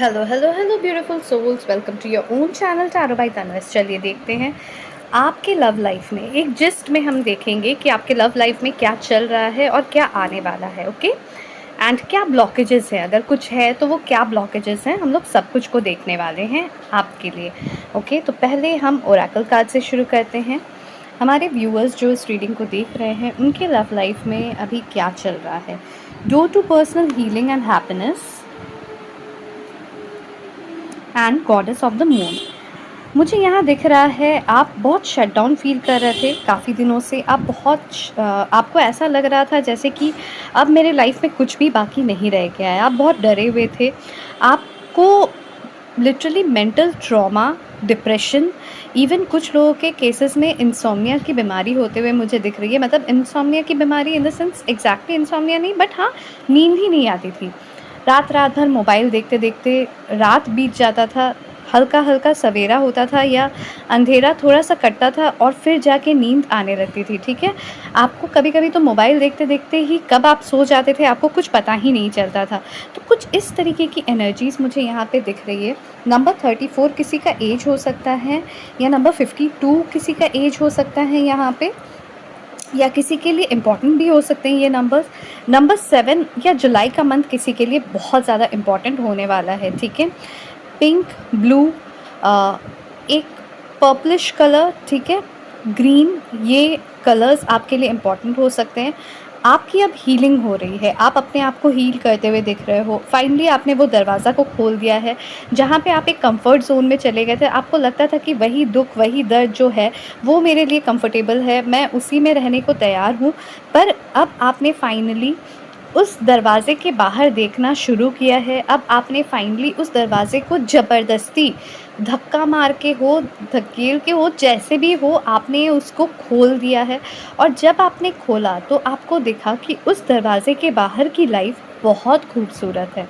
Hello hello hello beautiful souls, welcome to your own channel tarot by Tanvas. चलिए देखते हैं आपके लव लाइफ में एक जिस्ट में हम देखेंगे कि आपके लव लाइफ में क्या चल रहा है और क्या आने वाला है। ओके, एंड क्या ब्लॉकेजेस हैं, अगर कुछ है तो वो क्या ब्लॉकेजेस हैं, हम लोग सब कुछ को देखने वाले हैं आपके लिए। ओके, तो पहले हम ओरेकल कार्ड से शुरू करते हैं। हमारे व्यूअर्स जो इस रीडिंग को देख रहे हैं उनके लव लाइफ में अभी क्या चल रहा है। Door to personal healing and happiness and goddess of the moon. मुझे यहाँ दिख रहा है आप बहुत शट डाउन फील कर रहे थे काफ़ी दिनों से। आप आपको ऐसा लग रहा था जैसे कि अब मेरे लाइफ में कुछ भी बाकी नहीं रह गया है। आप बहुत डरे हुए थे। आपको literally mental trauma, depression, even कुछ लोगों के केसेस में इंसोम्निया की बीमारी होते हुए मुझे दिख रही है। मतलब इंसोम्निया की बीमारी in the sense exactly insomnia नहीं, बट हाँ, नींद ही नहीं आती थी। रात रात भर मोबाइल देखते देखते रात बीत जाता था, हल्का हल्का सवेरा होता था या अंधेरा थोड़ा सा कटता था और फिर जाके नींद आने लगती थी। ठीक है, आपको कभी कभी तो मोबाइल देखते देखते ही कब आप सो जाते थे आपको कुछ पता ही नहीं चलता था। तो कुछ इस तरीके की एनर्जीज़ मुझे यहाँ पे दिख रही है। नंबर 34 किसी का एज हो सकता है, या नंबर 52 किसी का एज हो सकता है यहाँ पे, या किसी के लिए इम्पॉर्टेंट भी हो सकते हैं ये नंबर्स। नंबर 7 या जुलाई का मंथ किसी के लिए बहुत ज़्यादा इम्पॉर्टेंट होने वाला है। ठीक है, पिंक, ब्लू, एक पर्पलिश कलर, ठीक है, ग्रीन, ये कलर्स आपके लिए इम्पॉर्टेंट हो सकते हैं। आपकी अब हीलिंग हो रही है, आप अपने आप को हील करते हुए दिख रहे हो। फाइनली आपने वो दरवाज़ा को खोल दिया है जहाँ पे आप एक कंफर्ट जोन में चले गए थे। आपको लगता था कि वही दुख, वही दर्द जो है वो मेरे लिए कंफर्टेबल है, मैं उसी में रहने को तैयार हूँ। पर अब आपने फाइनली उस दरवाज़े के बाहर देखना शुरू किया है। अब आपने फाइनली उस दरवाज़े को ज़बरदस्ती धक्का मार के हो, धकेल के हो, जैसे भी हो, आपने उसको खोल दिया है। और जब आपने खोला तो आपको दिखा कि उस दरवाज़े के बाहर की लाइफ बहुत खूबसूरत है।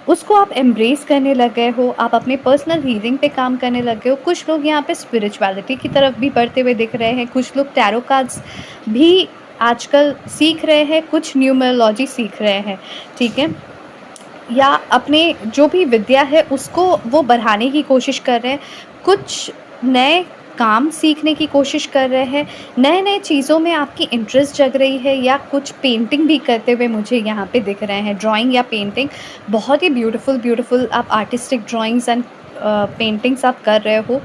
उसको आप एम्ब्रेस करने लग गए हो, आप अपने पर्सनल हीलिंग पे काम करने लग गए हो। कुछ लोग यहाँ पे स्पिरिचुअलिटी की तरफ भी बढ़ते हुए दिख रहे हैं, कुछ लोग टैरो कार्ड्स भी आजकल सीख रहे हैं, कुछ न्यूमरोलॉजी सीख रहे हैं। ठीक है, या अपने जो भी विद्या है उसको वो बढ़ाने की कोशिश कर रहे हैं, कुछ नए काम सीखने की कोशिश कर रहे हैं, नए नए चीज़ों में आपकी इंटरेस्ट जग रही है, या कुछ पेंटिंग भी करते हुए मुझे यहाँ पे दिख रहे हैं। ड्राइंग या पेंटिंग, बहुत ही ब्यूटीफुल ब्यूटीफुल आप आर्टिस्टिक ड्राइंग्स एंड पेंटिंग्स आप कर रहे हो।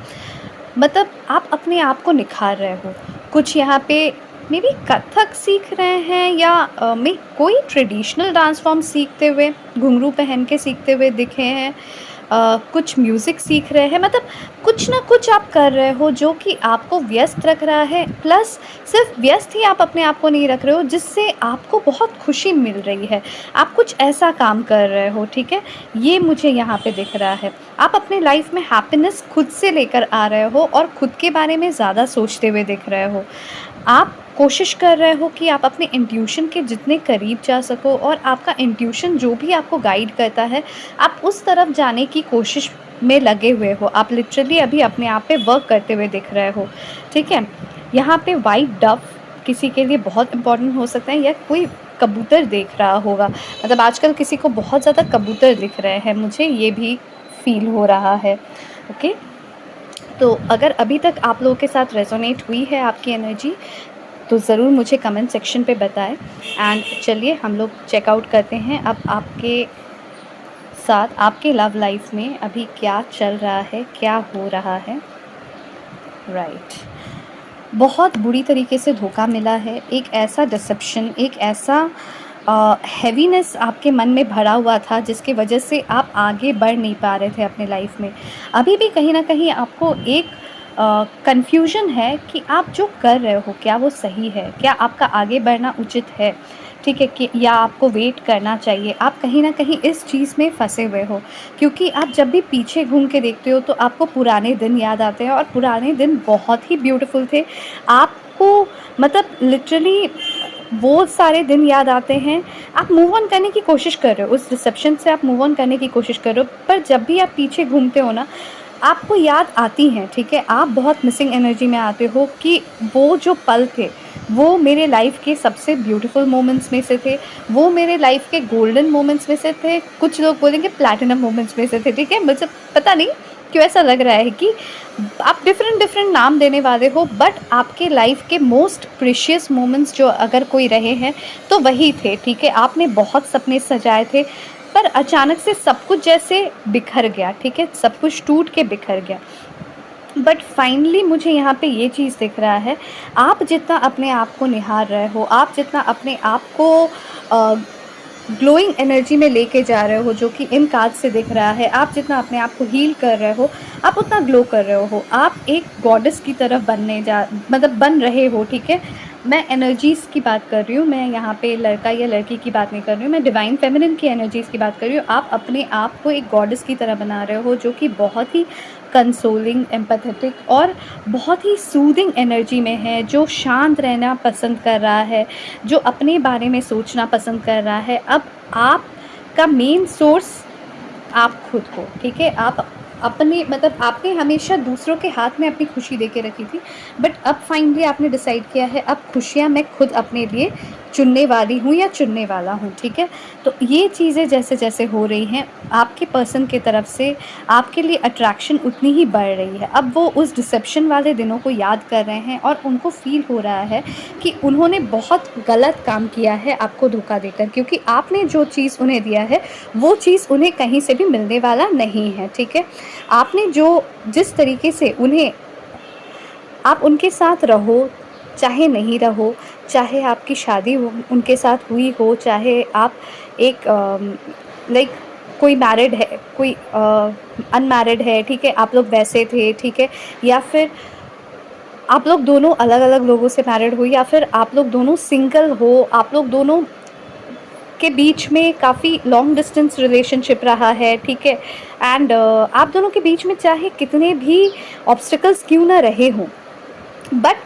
मतलब आप अपने आप को निखार रहे हो। कुछ यहाँ पे मे बी कथक सीख रहे हैं, या मैं कोई ट्रेडिशनल डांस फॉर्म सीखते हुए, घुंघरू पहन के सीखते हुए दिखे हैं। कुछ म्यूज़िक सीख रहे हैं। मतलब कुछ ना कुछ आप कर रहे हो जो कि आपको व्यस्त रख रहा है। प्लस सिर्फ व्यस्त ही आप अपने आप को नहीं रख रहे हो, जिससे आपको बहुत खुशी मिल रही है। आप कुछ ऐसा काम कर रहे हो। ठीक है, ये मुझे यहाँ पे दिख रहा है। आप अपने लाइफ में हैप्पीनेस खुद से लेकर आ रहे हो और खुद के बारे में ज़्यादा सोचते हुए दिख रहे हो। आप कोशिश कर रहे हो कि आप अपने इंट्यूशन के जितने करीब जा सको, और आपका इंट्यूशन जो भी आपको गाइड करता है आप उस तरफ जाने की कोशिश में लगे हुए हो। आप लिटरली अभी अपने आप पे वर्क करते हुए दिख रहे हो। ठीक है, यहाँ पे वाइट डव किसी के लिए बहुत इम्पॉर्टेंट हो सकता है, या कोई कबूतर देख रहा होगा। मतलब आजकल किसी को बहुत ज़्यादा कबूतर दिख रहे हैं, मुझे ये भी फील हो रहा है। ओके, तो अगर अभी तक आप लोगों के साथ रेजोनेट हुई है आपकी एनर्जी तो ज़रूर मुझे कमेंट सेक्शन पे बताएं। एंड चलिए हम लोग चेकआउट करते हैं अब आपके साथ आपके लव लाइफ में अभी क्या चल रहा है, क्या हो रहा है। राइट, बहुत बुरी तरीके से धोखा मिला है। एक ऐसा डिसेप्शन, एक ऐसा हैवीनेस आपके मन में भरा हुआ था जिसकी वजह से आप आगे बढ़ नहीं पा रहे थे अपने लाइफ में। अभी भी कहीं ना कहीं आपको एक कन्फ्यूजन है कि आप जो कर रहे हो क्या वो सही है, क्या आपका आगे बढ़ना उचित है। ठीक है, कि या आपको वेट करना चाहिए। आप कहीं ना कहीं इस चीज़ में फंसे हुए हो, क्योंकि आप जब भी पीछे घूम के देखते हो तो आपको पुराने दिन याद आते हैं, और पुराने दिन बहुत ही ब्यूटीफुल थे। आपको मतलब लिटरली वो सारे दिन याद आते हैं। आप मूव ऑन करने की कोशिश कर रहे हो, उस रिसेप्शन से आप मूव ऑन करने की कोशिश कर रहे हो, पर जब भी आप पीछे घूमते हो ना, आपको याद आती हैं, ठीक है? आप बहुत मिसिंग एनर्जी में आते हो कि वो जो पल थे, वो मेरे लाइफ़ के सबसे ब्यूटीफुल मोमेंट्स में से थे, वो मेरे लाइफ़ के गोल्डन मोमेंट्स में से थे, कुछ लोग बोलेंगे प्लैटिनम मोमेंट्स में से थे, ठीक है? मुझे पता नहीं क्यों ऐसा लग रहा है कि आप डिफरेंट-डिफरेंट नाम देने वाले हो, बट आपके लाइफ़ के मोस्ट प्रीशियस मोमेंट्स जो अगर कोई रहे हैं, तो वही थे, ठीक है? आपने बहुत सपने सजाए थे, पर अचानक से सब कुछ जैसे बिखर गया, ठीक है? सब कुछ टूट के बिखर गया। बट फाइनली मुझे यहाँ पे ये चीज़ दिख रहा है, आप जितना अपने आप को निहार रहे हो, आप जितना अपने आप को अ, ग्लोइंग एनर्जी में लेके जा रहे हो, जो कि इन कार्ड से दिख रहा है, आप जितना अपने आप को हील कर रहे हो, आप उतना ग्लो कर रहे हो। आप एक गॉडेस की तरफ बनने जा मतलब बन रहे हो, ठीक है? मैं एनर्जीज़ की बात कर रही हूँ, मैं यहाँ पे लड़का या लड़की की बात नहीं कर रही हूँ, मैं डिवाइन फेमिनिन की एनर्जीज़ की बात कर रही हूँ। आप अपने आप को एक गॉडेस की तरह बना रहे हो, जो कि बहुत ही कंसोलिंग, एम्पैथेटिक और बहुत ही सूदिंग एनर्जी में है, जो शांत रहना पसंद कर रहा है, जो अपने बारे में सोचना पसंद कर रहा है। अब आपका मेन सोर्स आप खुद हो, ठीक है? आप अपने मतलब आपने हमेशा दूसरों के हाथ में अपनी खुशी दे के रखी थी, बट अब फाइनली आपने डिसाइड किया है, अब खुशियाँ मैं खुद अपने लिए चुनने वाली हूँ या चुनने वाला हूँ, ठीक है? तो ये चीज़ें जैसे-जैसे हो रही हैं, आपके पर्सन की तरफ से आपके लिए अट्रैक्शन उतनी ही बढ़ रही है। अब वो उस डिसेप्शन वाले दिनों को याद कर रहे हैं और उनको फ़ील हो रहा है कि उन्होंने बहुत गलत काम किया है आपको धोखा देकर, क्योंकि आपने जो चीज़ उन्हें दिया है, वो चीज़ उन्हें कहीं से भी मिलने वाला नहीं है, ठीक है? आपने जो जिस तरीके से उन्हें आप उनके साथ रहो, चाहे नहीं रहो, चाहे आपकी शादी हो उनके साथ हुई हो, चाहे आप एक लाइक कोई मैरिड है, कोई अनमैरिड है, ठीक है? आप लोग वैसे थे, ठीक है? या फिर आप लोग दोनों अलग-अलग लोगों से मैरिड हो, या फिर आप लोग दोनों सिंगल हो, आप लोग दोनों के बीच में काफ़ी लॉन्ग डिस्टेंस रिलेशनशिप रहा है, ठीक है? एंड आप दोनों के बीच में चाहे कितने भी ऑब्स्टिकल्स क्यों ना रहे हों, बट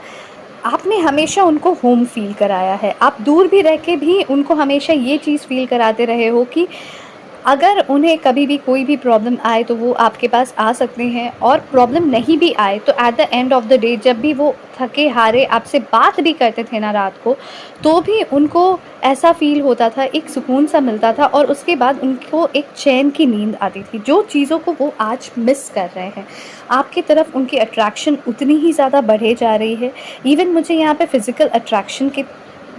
आपने हमेशा उनको होम फ़ील कराया है। आप दूर भी रह के भी उनको हमेशा ये चीज़ फ़ील कराते रहे हो कि अगर उन्हें कभी भी कोई भी प्रॉब्लम आए तो वो आपके पास आ सकते हैं, और प्रॉब्लम नहीं भी आए तो at the end of the day जब भी वो थके हारे आपसे बात भी करते थे ना रात को, तो भी उनको ऐसा फ़ील होता था, एक सुकून सा मिलता था, और उसके बाद उनको एक चैन की नींद आती थी, जो चीज़ों को वो आज मिस कर रहे हैं। आपकी तरफ उनकी अट्रैक्शन उतनी ही ज़्यादा बढ़े जा रही है। इवन मुझे यहाँ पे फ़िज़िकल अट्रैक्शन की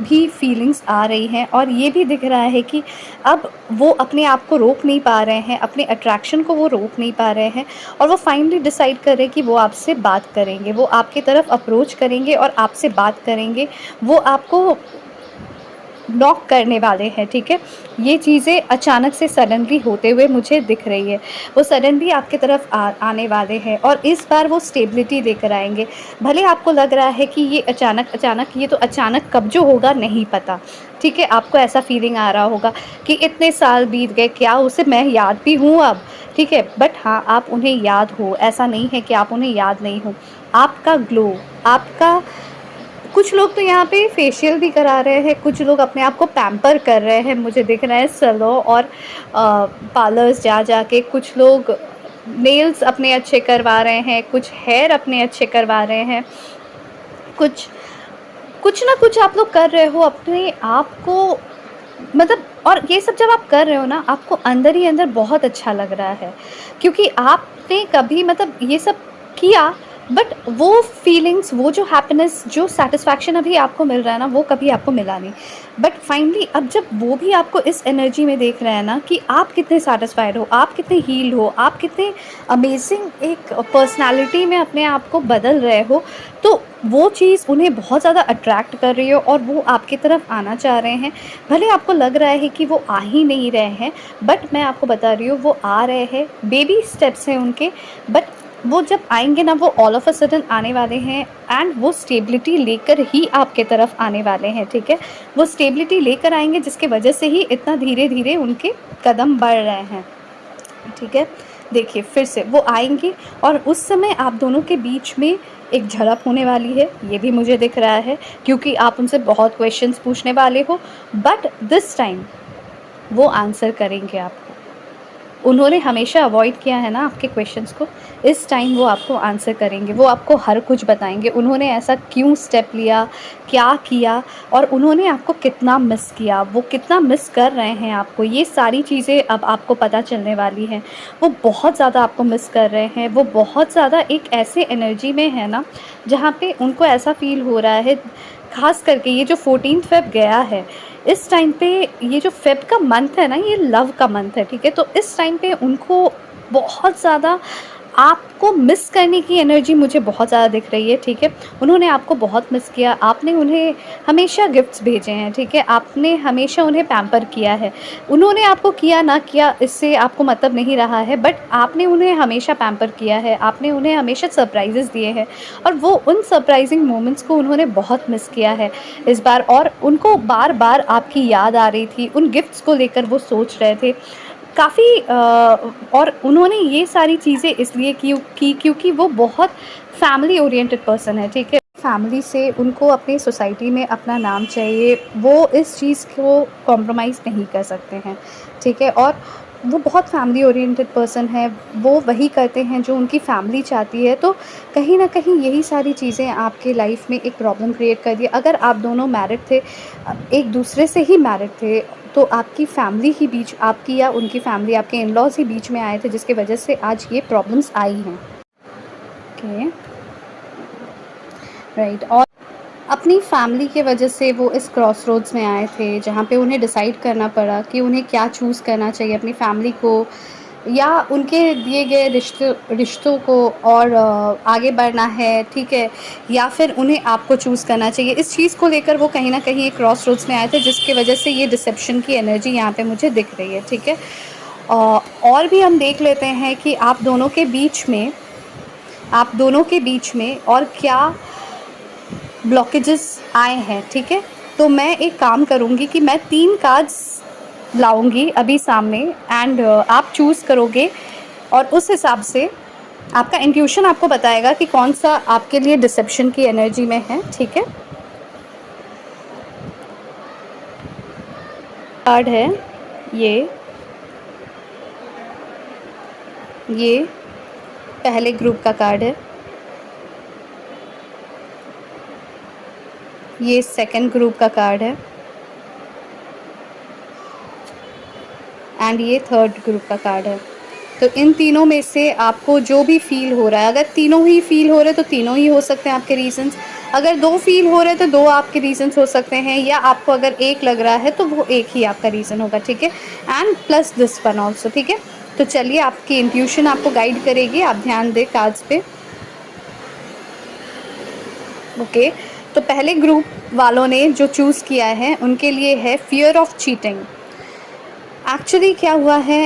भी फीलिंग्स आ रही हैं, और ये भी दिख रहा है कि अब वो अपने आप को रोक नहीं पा रहे हैं, अपने अट्रैक्शन को वो रोक नहीं पा रहे हैं, और वो फाइनली डिसाइड कर रहे हैं कि वो आपसे बात करेंगे, वो आपकी तरफ अप्रोच करेंगे और आपसे बात करेंगे, वो आपको नॉक करने वाले हैं, ठीक है? ये चीज़ें अचानक से सडनली होते हुए मुझे दिख रही है। वो सडनली आपकी तरफ आने वाले हैं, और इस बार वो स्टेबिलिटी लेकर आएँगे। भले आपको लग रहा है कि ये अचानक ये तो अचानक कब जो होगा नहीं पता, ठीक है? आपको ऐसा फ़ीलिंग आ रहा होगा कि इतने साल बीत गए, क्या उसे मैं याद भी हूँ अब, ठीक है? बट हाँ, आप उन्हें याद हो, ऐसा नहीं है कि आप उन्हें याद नहीं हो। आपका ग्लो, आपका कुछ लोग तो यहाँ पे फेशियल भी करा रहे हैं, कुछ लोग अपने आप को पैम्पर कर रहे हैं, मुझे दिख रहा है सैलो और पार्लर्स जा के कुछ लोग नेल्स अपने अच्छे करवा रहे हैं, कुछ हेयर अपने अच्छे करवा रहे हैं, कुछ कुछ ना कुछ आप लोग कर रहे हो अपने आप को, मतलब, और ये सब जब आप कर रहे हो ना, आपको अंदर ही अंदर बहुत अच्छा लग रहा है, क्योंकि आपने कभी मतलब ये सब किया, बट वो फीलिंग्स, वो जो हैप्पीनेस, जो सैटिस्फैक्शन अभी आपको मिल रहा है ना, वो कभी आपको मिला नहीं। बट फाइनली अब जब वो भी आपको इस एनर्जी में देख रहे हैं ना कि आप कितने सैटिस्फाइड हो, आप कितने हील हो, आप कितने अमेजिंग एक पर्सनालिटी में अपने आप को बदल रहे हो, तो वो चीज़ उन्हें बहुत ज़्यादा अट्रैक्ट कर रही है, और वो आपकी तरफ आना चाह रहे हैं। भले आपको लग रहा है कि वो आ ही नहीं रहे हैं, बट मैं आपको बता रही हूँ वो आ रहे हैं, बेबी स्टेप्स हैं उनके, बट वो जब आएँगे ना, वो ऑल ऑफ अ सडन आने वाले हैं, एंड वो स्टेबिलिटी लेकर ही आपके तरफ आने वाले हैं, ठीक है? वो स्टेबिलिटी लेकर आएँगे, जिसकी वजह से ही इतना धीरे-धीरे उनके कदम बढ़ रहे हैं, ठीक है? देखिए फिर से वो आएँगे, और उस समय आप दोनों के बीच में एक झड़प होने वाली है, ये भी मुझे दिख रहा है, क्योंकि आप उनसे बहुत क्वेश्चंस पूछने वाले हो, बट दिस टाइम वो आंसर करेंगे आपको। उन्होंने हमेशा अवॉइड किया है ना आपके क्वेश्चंस को, इस टाइम वो आपको आंसर करेंगे, वो आपको हर कुछ बताएँगे। उन्होंने ऐसा क्यों स्टेप लिया, क्या किया और उन्होंने आपको कितना मिस किया, वो कितना मिस कर रहे हैं आपको, ये सारी चीज़ें अब आपको पता चलने वाली हैं। वो बहुत ज़्यादा आपको मिस कर रहे हैं, वो बहुत ज़्यादा एक ऐसे एनर्जी में है ना, जहाँ पे उनको ऐसा फ़ील हो रहा है, ख़ास करके ये जो 14th फ़ेब गया है, इस टाइम पे ये जो फ़ेब का मंथ है ना, ये लव का मंथ है, ठीक है? तो इस टाइम पे उनको बहुत ज़्यादा आपको मिस करने की एनर्जी मुझे बहुत ज़्यादा दिख रही है, ठीक है? उन्होंने आपको बहुत मिस किया, आपने उन्हें हमेशा गिफ्ट्स भेजे हैं, ठीक है? आपने हमेशा उन्हें पैम्पर किया है। उन्होंने आपको किया ना किया इससे आपको मतलब नहीं रहा है, बट आपने उन्हें हमेशा पैम्पर किया है, आपने उन्हें हमेशा सरप्राइज़ेज़ दिए हैं और वो उन सरप्राइज़िंग मोमेंट्स को उन्होंने बहुत मिस किया है इस बार, और उनको बार-बार आपकी याद आ रही थी, उन गिफ्ट्स को लेकर वो सोच रहे थे। काफ़ी और उन्होंने ये सारी चीज़ें इसलिए की क्योंकि वो बहुत फैमिली ओरिएंटेड पर्सन है, ठीक है? फैमिली से उनको अपनी सोसाइटी में अपना नाम चाहिए, वो इस चीज़ को कॉम्प्रोमाइज़ नहीं कर सकते हैं, ठीक है? और वो बहुत फैमिली ओरिएंटेड पर्सन है, वो वही करते हैं जो उनकी फैमिली चाहती है, तो कहीं न कहीं यही सारी चीज़ें आपके लाइफ़ में एक प्रॉब्लम क्रिएट कर दी। अगर आप दोनों मैरिड थे, एक दूसरे से ही मैरिड थे, तो आपकी फैमिली ही बीच, आपकी या उनकी फैमिली, आपके इन-लॉज़ ही बीच में आए थे, जिसकी वजह से आज ये प्रॉब्लम्स आई हैं। Okay, right. और अपनी फैमिली के वजह से वो इस क्रॉसरोड्स में आए थे, जहाँ पे उन्हें डिसाइड करना पड़ा कि उन्हें क्या चूज़ करना चाहिए, अपनी फैमिली को या उनके दिए गए रिश्तों को, और आगे बढ़ना है, ठीक है? या फिर उन्हें आपको चूज़ करना चाहिए। इस चीज़ को लेकर वो कहीं न कहीं एक क्रॉसरोड्स में आए थे, जिसकी वजह से ये डिसेप्शन की एनर्जी यहाँ पे मुझे दिख रही है, ठीक है? अ, और भी हम देख लेते हैं कि आप दोनों के बीच में और क्या ब्लॉकेजेस आए हैं, ठीक है? तो मैं एक काम करूँगी कि मैं 3 कार्ड्स लाऊँगी अभी सामने, एंड आप चूज़ करोगे और उस हिसाब से आपका इंट्यूशन आपको बताएगा कि कौन-सा आपके लिए डिसेप्शन की एनर्जी में है, ठीक है? कार्ड है ये, ये पहले ग्रुप का कार्ड है, ये सेकंड ग्रुप का कार्ड है एंड ये थर्ड ग्रुप का कार्ड है। तो इन तीनों में से आपको जो भी फ़ील हो रहा है, अगर तीनों ही फ़ील हो रहे हैं तो तीनों ही हो सकते हैं आपके रीज़न्स, अगर 2 फ़ील हो रहे हैं तो 2 आपके रीज़न्स हो सकते हैं, या आपको अगर एक लग रहा है तो वो एक ही आपका रीज़न होगा, ठीक है? And plus this one also, ठीक है? तो चलिए, आपकी इंट्यूशन आपको गाइड करेगी, आप ध्यान दें कार्ड्स पे। ओके, तो पहले ग्रुप वालों ने जो चूज़ किया है, उनके लिए है फ़ियर ऑफ चीटिंग। एक्चुअली क्या हुआ है,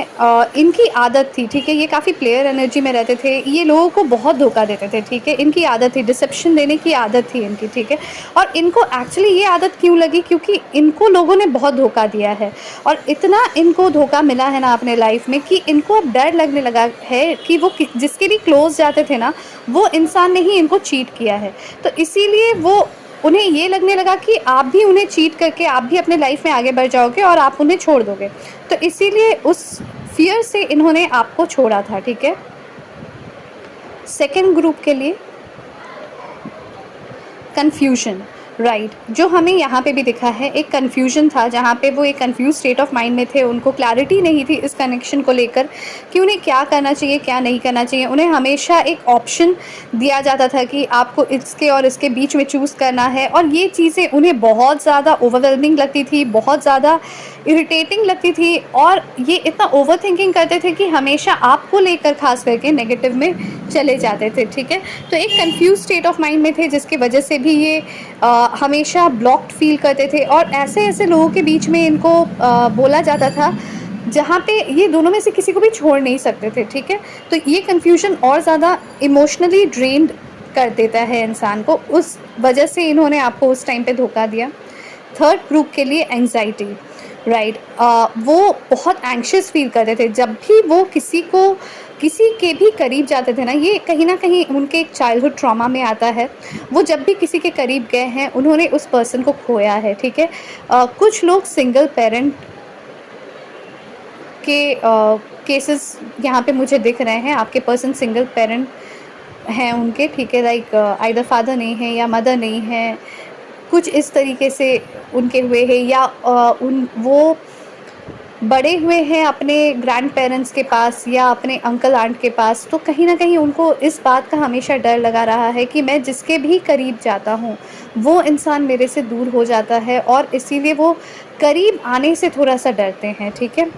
इनकी आदत थी, ठीक है? ये काफ़ी प्लेयर एनर्जी में रहते थे, ये लोगों को बहुत धोखा देते थे, ठीक है? इनकी आदत थी, डिसेप्शन देने की आदत थी इनकी, ठीक है? और इनको एक्चुअली ये आदत क्यों लगी, क्योंकि इनको लोगों ने बहुत धोखा दिया है, और इतना इनको धोखा मिला है ना अपने लाइफ में कि इनको अब डर लगने लगा है कि वो जिसके भी क्लोज जाते थे ना, वो इंसान ने ही इनको चीट किया है। तो इसीलिए उन्हें ये लगने लगा कि आप भी उन्हें चीट करके आप भी अपने लाइफ में आगे बढ़ जाओगे और आप उन्हें छोड़ दोगे। तो इसीलिए उस फ़ियर से इन्होंने आपको छोड़ा था, ठीक है? सेकंड ग्रुप के लिए कन्फ्यूजन, राइट, जो हमें यहाँ पे भी दिखा है, एक कन्फ्यूजन था, जहाँ पे वो एक कन्फ्यूज स्टेट ऑफ माइंड में थे, उनको क्लैरिटी नहीं थी इस कनेक्शन को लेकर कि उन्हें क्या करना चाहिए, क्या नहीं करना चाहिए। उन्हें हमेशा एक ऑप्शन दिया जाता था कि आपको इसके और इसके बीच में चूज़ करना है, और ये चीज़ें उन्हें बहुत ज़्यादा ओवरवेलमिंग लगती थी, बहुत ज़्यादा इरिटेटिंग लगती थी, और ये इतना ओवर थिंकिंग करते थे कि हमेशा आपको लेकर खास करके नेगेटिव में चले जाते थे, ठीक है? तो एक कंफ्यूज स्टेट ऑफ माइंड में थे, जिसकी वजह से भी ये हमेशा ब्लॉक्ड फील करते थे, और ऐसे लोगों के बीच में इनको बोला जाता था जहाँ पे ये दोनों में से किसी को भी छोड़ नहीं सकते थे, ठीक है? तो ये कन्फ्यूजन और ज़्यादा इमोशनली ड्रेन्ड कर देता है इंसान को, उस वजह से इन्होंने आपको उस टाइम पे धोखा दिया। थर्ड ग्रुप के लिए एंग्जाइटी, राइट, वो बहुत एंग्शियस फील करते थे जब भी वो किसी के भी करीब जाते थे ना, ये कहीं ना कहीं उनके एक चाइल्डहुड ट्रॉमा में आता है। वो जब भी किसी के करीब गए हैं, उन्होंने उस पर्सन को खोया है, ठीक है? कुछ लोग सिंगल पेरेंट के केसेस यहाँ पे मुझे दिख रहे हैं। आपके पर्सन सिंगल पेरेंट हैं उनके, ठीक है, लाइक आइदर फादर नहीं है या मदर नहीं है, कुछ इस तरीके से उनके हुए हैं, या उन वो बड़े हुए हैं अपने ग्रैंड पेरेंट्स के पास या अपने अंकल आंट के पास, तो कहीं न कहीं उनको इस बात का हमेशा डर लगा रहा है कि मैं जिसके भी करीब जाता हूँ, वो इंसान मेरे से दूर हो जाता है और इसीलिए वो करीब आने से थोड़ा-सा डरते हैं, ठीक है?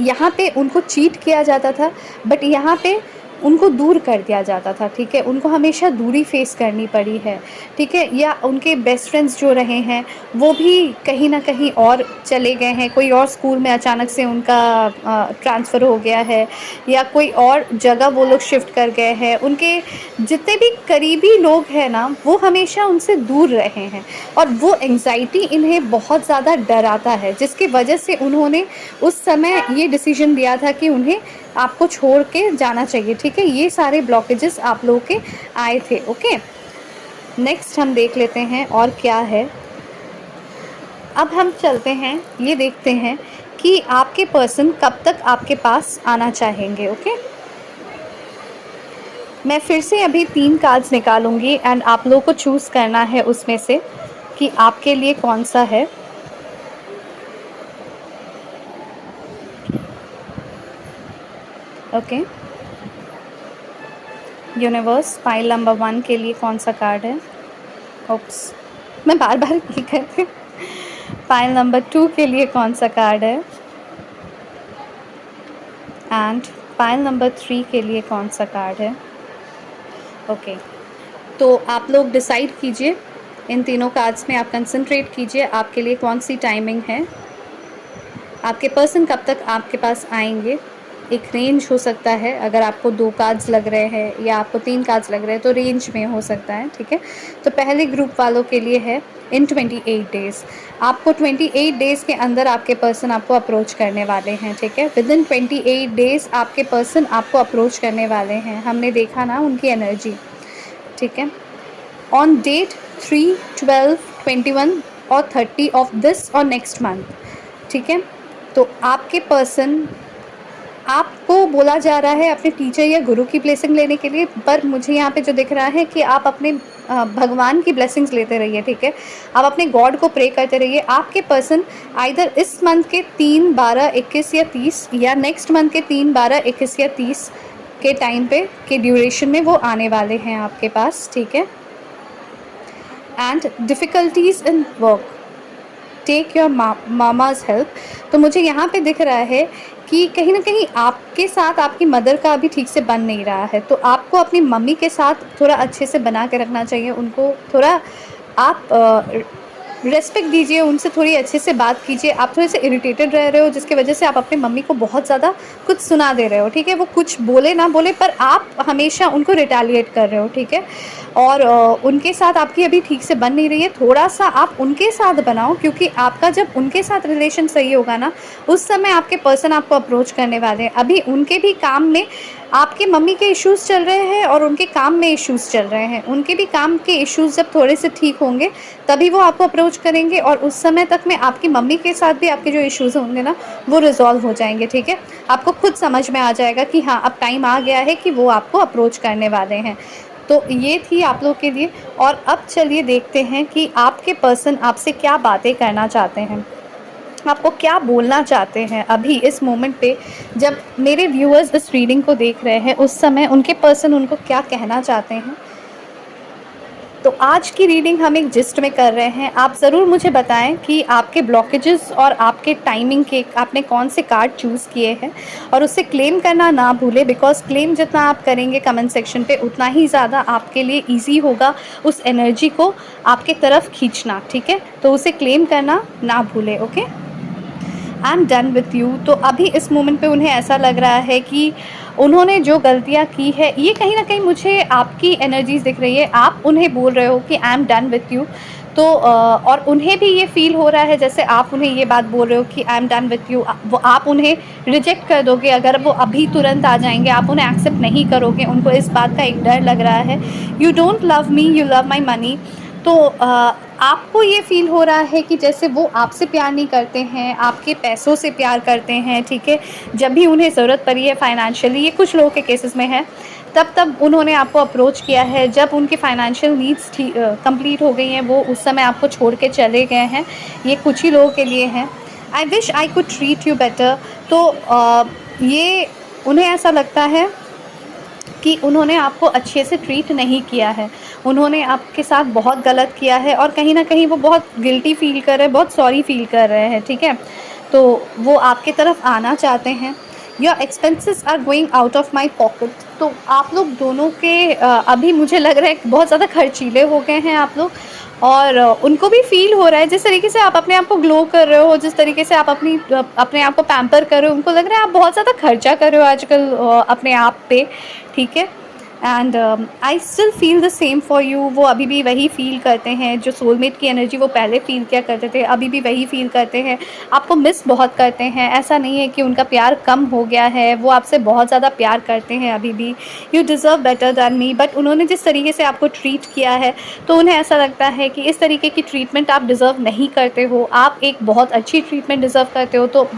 यहाँ पे उनको चीट किया जाता था, बट यहाँ पे उनको दूर कर दिया जाता था, ठीक है? उनको हमेशा दूरी फ़ेस करनी पड़ी है, ठीक है? या उनके बेस्ट फ्रेंड्स जो रहे हैं, वो भी कहीं न कहीं और चले गए हैं, कोई और स्कूल में अचानक से उनका ट्रांसफ़र हो गया है, या कोई और जगह वो लोग शिफ्ट कर गए हैं। उनके जितने भी करीबी लोग हैं ना, वो हमेशा उनसे दूर रहे हैं और वो एंग्ज़ायटी इन्हें बहुत ज़्यादा डराता है, जिसकी वजह से उन्होंने उस समय ये डिसीजन लिया था कि उन्हें आपको छोड़ के जाना चाहिए, ठीक है? ये सारे ब्लॉकेजेस आप लोगों के आए थे, ओके? नेक्स्ट हम देख लेते हैं और क्या है। अब हम चलते हैं, ये देखते हैं कि आपके पर्सन कब तक आपके पास आना चाहेंगे, ओके? मैं फिर से अभी 3 कार्ड्स निकालूँगी एंड आप लोगों को चूज़ करना है उसमें से कि आपके लिए कौन-सा है। ओके, यूनिवर्स, पाइल नंबर 1 के लिए कौन-सा कार्ड है? ओप्स, मैं बार-बार ये करती हूँ। पाइल नंबर 2 के लिए कौन-सा कार्ड है? एंड पाइल नंबर 3 के लिए कौन-सा कार्ड है? ओके, तो आप लोग डिसाइड कीजिए, इन तीनों कार्ड्स में आप कंसंट्रेट कीजिए, आपके लिए कौन-सी टाइमिंग है? आपके पर्सन कब तक आपके पास आएँगे? एक रेंज हो सकता है, अगर आपको 2 कार्ड्स लग रहे हैं या आपको 3 कार्ड्स लग रहे हैं तो रेंज में हो सकता है, ठीक है? तो पहले ग्रुप वालों के लिए है इन 28 डेज़। आपको 28 डेज़ के अंदर आपके पर्सन आपको अप्रोच करने वाले हैं, ठीक है? विदिन 28 डेज़ आपके पर्सन आपको अप्रोच करने वाले हैं। हमने देखा ना उनकी एनर्जी, ठीक है? ऑन डेट 3, 12, 21 और 30 ऑफ दिस और नेक्स्ट मंथ, ठीक है? तो आपके पर्सन, आपको बोला जा रहा है अपने टीचर या गुरु की ब्लेसिंग लेने के लिए, पर मुझे यहाँ पे जो दिख रहा है कि आप अपने भगवान की ब्लेसिंग्स लेते रहिए, ठीक है? आप अपने गॉड को प्रे करते रहिए। आपके पर्सन आइदर इस मंथ के 3, 12, 21 या 30 या नेक्स्ट मंथ के 3, 12, 21 या 30 के टाइम पे के ड्यूरेशन में वो आने वाले हैं आपके पास, ठीक है? And difficulties in work, take your mama's help. तो मुझे यहाँ पे दिख रहा है कि कहीं न कहीं आपके साथ आपकी मदर का अभी ठीक से बन नहीं रहा है, तो आपको अपनी मम्मी के साथ थोड़ा अच्छे से बना के रखना चाहिए। उनको थोड़ा आप रिस्पेक्ट दीजिए, उनसे थोड़ी अच्छे से बात कीजिए। आप थोड़े से इरिटेटेड रह रहे हो, जिसकी वजह से आप अपनी मम्मी को बहुत ज़्यादा कुछ सुना दे रहे हो, ठीक है? वो कुछ बोले ना बोले, पर आप हमेशा उनको रिटेलिएट कर रहे हो, ठीक है? और उनके साथ आपकी अभी ठीक से बन नहीं रही है। थोड़ा-सा आप उनके साथ बनाओ, क्योंकि आपका जब उनके साथ रिलेशन सही होगा ना, उस समय आपके पर्सन आपको अप्रोच करने वाले हैं। अभी उनके भी काम में आपकी मम्मी के इश्यूज़ चल रहे हैं और उनके काम में इश्यूज़ चल रहे हैं। उनके भी काम के इश्यूज़ जब थोड़े से ठीक होंगे, तभी वो आपको अप्रोच करेंगे और उस समय तक में आपकी मम्मी के साथ भी आपके जो इश्यूज़ होंगे ना, वो रिज़ॉल्व हो जाएँगे, ठीक है? आपको खुद समझ में आ जाएगा कि हाँ, अब टाइम आ गया है कि वो आपको अप्रोच करने वाले हैं। तो ये थी आप लोग के लिए, और अब चलिए देखते हैं कि आपके पर्सन आपसे क्या बातें करना चाहते हैं। आपको क्या बोलना चाहते हैं अभी इस मोमेंट पे, जब मेरे व्यूअर्स इस रीडिंग को देख रहे हैं, उस समय उनके पर्सन उनको क्या कहना चाहते हैं। तो आज की रीडिंग हम एक जिस्ट में कर रहे हैं। आप ज़रूर मुझे बताएं कि आपके ब्लॉकेजेस और आपके टाइमिंग के आपने कौन से कार्ड चूज़ किए हैं, और उसे क्लेम करना ना भूलें, बिकॉज़ क्लेम जितना आप करेंगे कमेंट सेक्शन पे, उतना ही ज़्यादा आपके लिए ईजी होगा उस एनर्जी को आपके तरफ खींचना, ठीक है? तो उसे क्लेम करना ना भूलें, okay? I am done with you. तो अभी इस मोमेंट पे उन्हें ऐसा लग रहा है कि उन्होंने जो गलतियाँ की है, ये कहीं न कहीं मुझे आपकी एनर्जीज़ दिख रही है। आप उन्हें बोल रहे हो कि I am done with you, तो और उन्हें भी ये फ़ील हो रहा है जैसे आप उन्हें ये बात बोल रहे हो कि I am done with you. वो आप उन्हें रिजेक्ट कर दोगे अगर वो अभी तुरंत आ जाएँगे, आप उन्हें एक्सेप्ट नहीं करोगे। उनको इस बात का एक डर लग रहा है। You don't love me, you love my money. तो आपको ये फ़ील हो रहा है कि जैसे वो आपसे प्यार नहीं करते हैं, आपके पैसों से प्यार करते हैं, ठीक है? जब भी उन्हें ज़रूरत पड़ी है फाइनेंशियली, ये कुछ लोगों के केसेस में है, तब उन्होंने आपको अप्रोच किया है। जब उनकी फाइनेंशियल नीड्स कंप्लीट हो गई हैं, वो उस समय आपको छोड़ के चले गए हैं, ये कुछ ही लोगों के लिए हैं। I wish I could treat you better. तो ये उन्हें ऐसा लगता है कि उन्होंने आपको अच्छे से ट्रीट नहीं किया है, उन्होंने आपके साथ बहुत गलत किया है और कहीं न कहीं वो बहुत गिल्टी फ़ील कर रहे हैं, बहुत सॉरी फ़ील कर रहे हैं, ठीक है? तो वो आपकी तरफ आना चाहते हैं। Your expenses are going out of my pocket. तो आप लोग दोनों के अभी मुझे लग रहा है कि बहुत ज़्यादा खर्चीले हो गए हैं आप लोग, और उनको भी फ़ील हो रहा है जिस तरीके से आप अपने आप को ग्लो कर रहे हो, जिस तरीके से आप अपने आप को पैम्पर कर रहे हो, उनको लग रहा है आप बहुत ज़्यादा खर्चा कर रहे हो आजकल अपने आप पे, ठीक है? And I still feel the same for you. वो अभी भी वही फ़ील करते हैं, जो सोलमेट की एनर्जी वो पहले फ़ील किया करते थे, अभी भी वही फ़ील करते हैं। आपको मिस बहुत करते हैं, ऐसा नहीं है कि उनका प्यार कम हो गया है, वो आपसे बहुत ज़्यादा प्यार करते हैं अभी भी। You deserve better than me, but उन्होंने जिस तरीके से आपको ट्रीट किया है, तो उन्हें ऐसा लगता है कि इस तरीके की ट्रीटमेंट आप डिज़र्व नहीं करते हो, आप एक बहुत अच्छी ट्रीटमेंट डिज़र्व करते हो। तो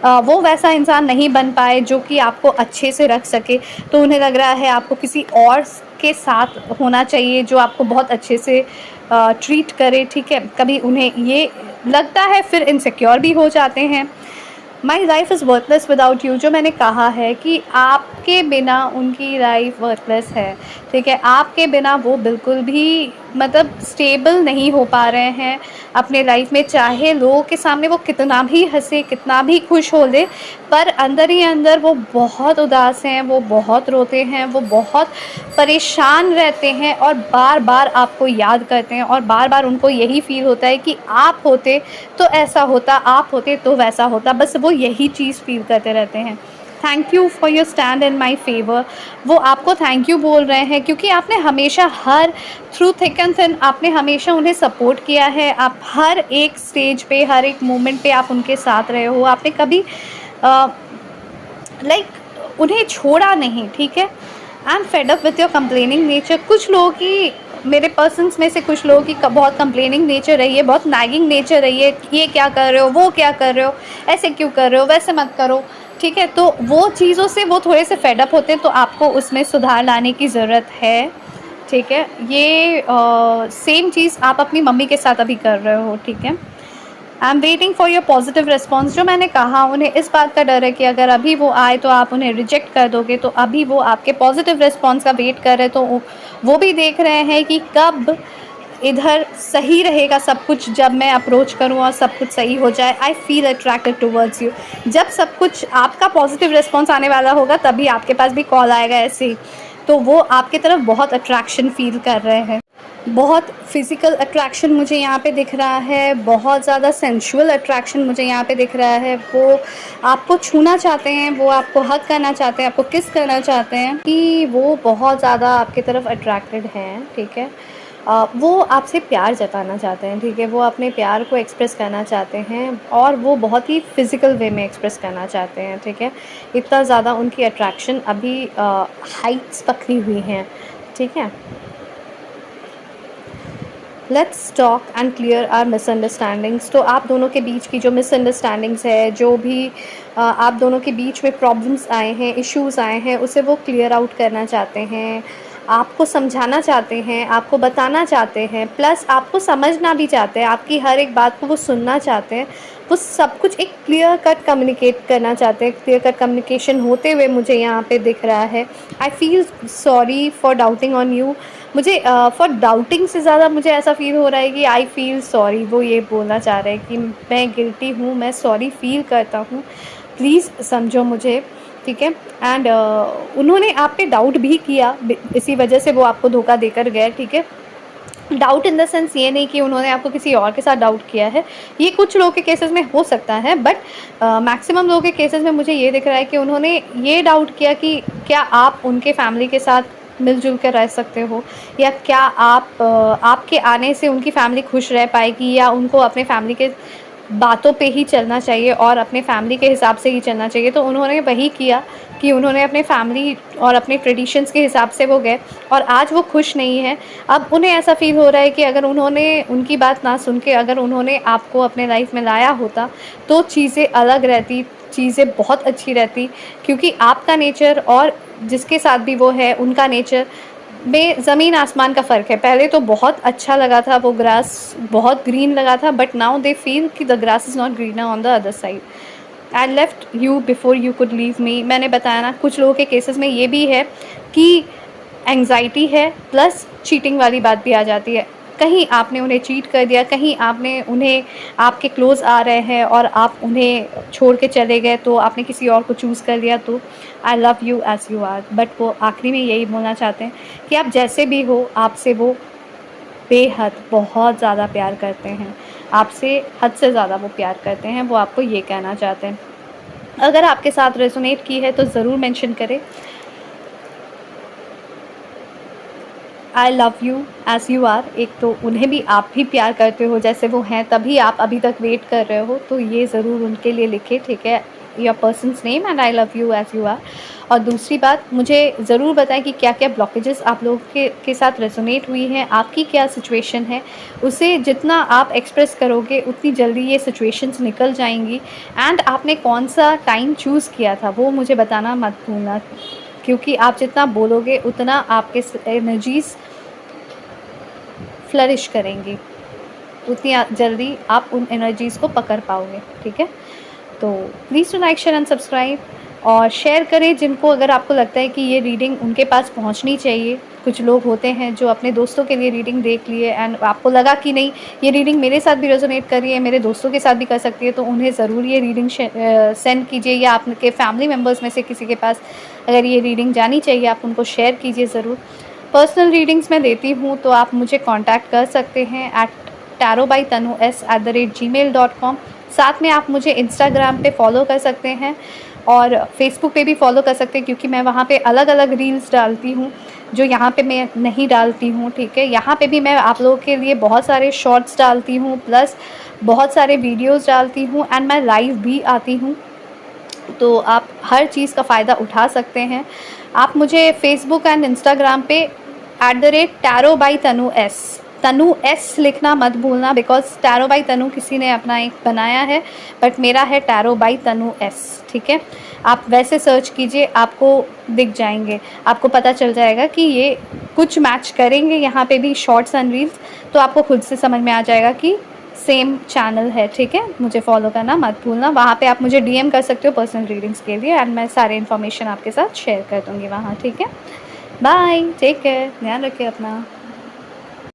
वो वैसा इंसान नहीं बन पाए जो कि आपको अच्छे से रख सके। तो उन्हें लग रहा है आपको किसी और के साथ होना चाहिए जो आपको बहुत अच्छे से ट्रीट करे, ठीक है? कभी उन्हें ये लगता है, फिर इनसिक्योर भी हो जाते हैं। My life is worthless without you, जो मैंने कहा है कि आपके बिना उनकी लाइफ वर्थलेस है, ठीक है? आपके बिना वो बिल्कुल भी मतलब स्टेबल नहीं हो पा रहे हैं अपने लाइफ में, चाहे लोगों के सामने वो कितना भी हंसे, कितना भी खुश हो ले, पर अंदर ही अंदर वो बहुत उदास हैं, वो बहुत रोते हैं, वो बहुत परेशान रहते हैं और बार बार आपको याद करते हैं, और बार बार उनको यही फील होता है कि आप होते तो ऐसा होता, आप होते तो वैसा होता, बस वो यही चीज़ फ़ील करते रहते हैं। Thank you for your stand in my favour. वो आपको थैंक यू बोल रहे हैं क्योंकि आपने हमेशा her through thick and thin आपने हमेशा उन्हें सपोर्ट किया है। आप हर एक स्टेज पे, हर एक मोमेंट पे आप उनके साथ रहे हो। आपने कभी लाइक उन्हें छोड़ा नहीं, ठीक है? I am fed up with your complaining nature. कुछ लोगों की, मेरे पर्सन्स में से कुछ लोगों की बहुत कंप्लेनिंग नेचर रही है, बहुत नैगिंग नेचर रही है, ये क्या कर रहे हो, वो क्या कर रहे हो, ऐसे क्यों कर रहे हो, वैसे मत करो, ठीक है? तो वो चीज़ों से वो थोड़े से फेड अप होते हैं, तो आपको उसमें सुधार लाने की ज़रूरत है, ठीक है? ये सेम चीज़ आप अपनी मम्मी के साथ अभी कर रहे हो, ठीक है? I am waiting for your positive response. जो मैंने कहा, उन्हें इस बात का डर है कि अगर अभी वो आए तो आप उन्हें रिजेक्ट कर दोगे, तो अभी वो आपके पॉजिटिव रिस्पॉन्स का वेट कर रहे हैं। तो वो भी देख रहे हैं कि कब इधर सही रहेगा सब कुछ, जब मैं अप्रोच करूँ और सब कुछ सही हो जाए। I feel attracted towards you. जब सब कुछ आपका पॉजिटिव रिस्पॉन्स आने वाला होगा, तभी आपके पास भी कॉल आएगा ऐसे ही। तो वो आपकी तरफ बहुत अट्रैक्शन फ़ील कर रहे हैं। बहुत फ़िज़िकल अट्रैक्शन मुझे यहाँ पे दिख रहा है, बहुत ज़्यादा सेंसुअल अट्रैक्शन मुझे यहाँ पे दिख रहा है। वो आपको छूना चाहते हैं, वो आपको हग करना चाहते हैं, आपको किस करना चाहते हैं, कि वो बहुत ज़्यादा आपकी तरफ अट्रैक्टेड हैं, ठीक है? वो आपसे प्यार जताना चाहते हैं, ठीक है? वो अपने प्यार को एक्सप्रेस करना चाहते हैं और वो बहुत ही फ़िज़िकल वे में एक्सप्रेस करना चाहते हैं, ठीक है? इतना ज़्यादा उनकी अट्रैक्शन अभी हाइट्स पकड़ी हुई हैं, ठीक है? Let's talk and clear our misunderstandings. तो आप दोनों के बीच की जो मिसअंडरस्टैंडिंग्स है, जो भी आप दोनों के बीच में प्रॉब्लम्स आए हैं, इश्यूज़ आए हैं, उसे वो क्लियर आउट करना चाहते हैं, आपको समझाना चाहते हैं, आपको बताना चाहते हैं, प्लस आपको समझना भी चाहते हैं, आपकी हर एक बात को वो सुनना चाहते हैं। वो सब कुछ एक क्लियर कट कम्युनिकेट करना चाहते हैं। क्लियर कट कम्युनिकेशन होते हुए मुझे यहाँ पे दिख रहा है। I feel sorry for doubting on you. मुझे फॉर डाउटिंग से ज़्यादा मुझे ऐसा फ़ील हो रहा है कि आई फ़ील सॉरी। वो ये बोलना चाह रहे हैं कि मैं गिल्टी हूँ, मैं सॉरी फ़ील करता हूँ, प्लीज़ समझो मुझे, ठीक है? एंड उन्होंने आप पे डाउट भी किया, इसी वजह से वो आपको धोखा देकर गए, ठीक है? डाउट इन द सेंस ये नहीं कि उन्होंने आपको किसी और के साथ डाउट किया है, ये कुछ लोगों के केसेस में हो सकता है, बट मैक्सिमम लोगों के केसेस में मुझे ये दिख रहा है कि उन्होंने ये डाउट किया कि क्या आप उनके फैमिली के साथ मिलजुल कर रह सकते हो, या क्या आपके आने से उनकी फैमिली खुश रह पाएगी, या उनको अपने फैमिली के बातों पे ही चलना चाहिए और अपने फैमिली के हिसाब से ही चलना चाहिए। तो उन्होंने वही किया कि उन्होंने अपने फैमिली और अपने ट्रेडिशंस के हिसाब से वो गए और आज वो खुश नहीं हैं। अब उन्हें ऐसा फ़ील हो रहा है कि अगर उन्होंने उनकी बात ना सुन के अगर उन्होंने आपको अपने लाइफ़ में लाया होता, तो चीज़ें अलग रहती, चीज़ें बहुत अच्छी रहती, क्योंकि आपका नेचर और जिसके साथ भी वो है, उनका नेचर में ज़मीन आसमान का फ़र्क है। पहले तो बहुत अच्छा लगा था, वो ग्रास बहुत ग्रीन लगा था, बट नाउ दे फ़ील कि the grass is not greener on the other side. I left you before you could leave me. मैंने बताया ना, कुछ लोगों के केसेस में ये भी है कि एंग्ज़ायटी है प्लस चीटिंग वाली बात भी आ जाती है। कहीं आपने उन्हें चीट कर दिया, कहीं आपने उन्हें, आपके क्लोज़ आ रहे हैं और आप उन्हें छोड़ के चले गए, तो आपने किसी और को चूज़ कर लिया, तो I love you as you are. But वो आखिरी में यही बोलना चाहते हैं कि आप जैसे भी हो, आपसे वो बेहद बहुत ज़्यादा प्यार करते हैं। आपसे हद से ज़्यादा वो प्यार करते हैं, वो आपको ये कहना चाहते हैं। अगर आपके साथ रेज़ोनेट की है तो ज़रूर मेंशन करें। I love you as you are. एक तो उन्हें भी आप भी प्यार करते हो जैसे वो हैं, तभी आप अभी तक वेट कर रहे हो, तो ये ज़रूर उनके लिए लिखें, ठीक है? Your person's name and I love you as you are. और दूसरी बात, मुझे ज़रूर बताएं कि क्या-क्या ब्लॉकेजेस आप लोगों के साथ रेज़ोनेट हुई हैं, आपकी क्या सिचुएशन है। उसे जितना आप एक्सप्रेस करोगे, उतनी जल्दी ये सिचुएशंस निकल जाएँगी। एंड आपने कौन-सा टाइम चूज़ किया था, वो मुझे बताना मत भूलना, क्योंकि आप जितना बोलोगे, उतना आपके एनर्जीज़ फ्लरिश करेंगी, उतनी जल्दी आप उन एनर्जीज़ को पकड़ पाओगे, ठीक है? तो please to like, share and subscribe और शेयर करें जिनको, अगर आपको लगता है कि ये रीडिंग उनके पास पहुंचनी चाहिए। कुछ लोग होते हैं जो अपने दोस्तों के लिए रीडिंग देख लिए एंड आपको लगा कि नहीं, ये रीडिंग मेरे साथ भी रेजोनेट कर रही है, मेरे दोस्तों के साथ भी कर सकती है, तो उन्हें ज़रूर ये रीडिंग सेंड कीजिए, या आपके फैमिली मेम्बर्स में से किसी के पास अगर ये रीडिंग जानी चाहिए, आप उनको शेयर कीजिए ज़रूर। पर्सनल रीडिंग्स मैं देती हूँ, तो आप मुझे कॉन्टैक्ट कर सकते हैं @tarotbytanu@gmail.com। साथ में आप मुझे इंस्टाग्राम पे फॉलो कर सकते हैं और फेसबुक पे भी फॉलो कर सकते हैं, क्योंकि मैं वहाँ पे अलग-अलग रील्स डालती हूँ, जो यहाँ पे मैं नहीं डालती हूँ, ठीक है? यहाँ पे भी मैं आप लोगों के लिए बहुत सारे शॉर्ट्स डालती हूँ, प्लस बहुत सारे वीडियोज़ डालती हूँ एंड मैं लाइव भी आती हूँ। तो आप हर चीज़ का फ़ायदा उठा सकते हैं। आप मुझे फेसबुक एंड इंस्टाग्राम पे @tarot by tanu s, Tanu S लिखना मत भूलना, बिकॉज टैरो बाई तनु किसी ने अपना एक बनाया है, बट मेरा है टैरो बाई तनु एस, ठीक है? आप वैसे सर्च कीजिए, आपको दिख जाएंगे, आपको पता चल जाएगा कि ये कुछ मैच करेंगे यहाँ पे भी शॉर्ट्स एंड रील्स, तो आपको खुद से समझ में आ जाएगा कि सेम चैनल है, ठीक है? मुझे फॉलो करना मत भूलना। वहाँ पे आप मुझे डीएम कर सकते हो पर्सनल रीडिंग्स के लिए एंड मैं सारे इन्फॉर्मेशन आपके साथ शेयर कर दूँगी वहाँ, ठीक है? बाय, टेक केयर, ध्यान रखिए अपना।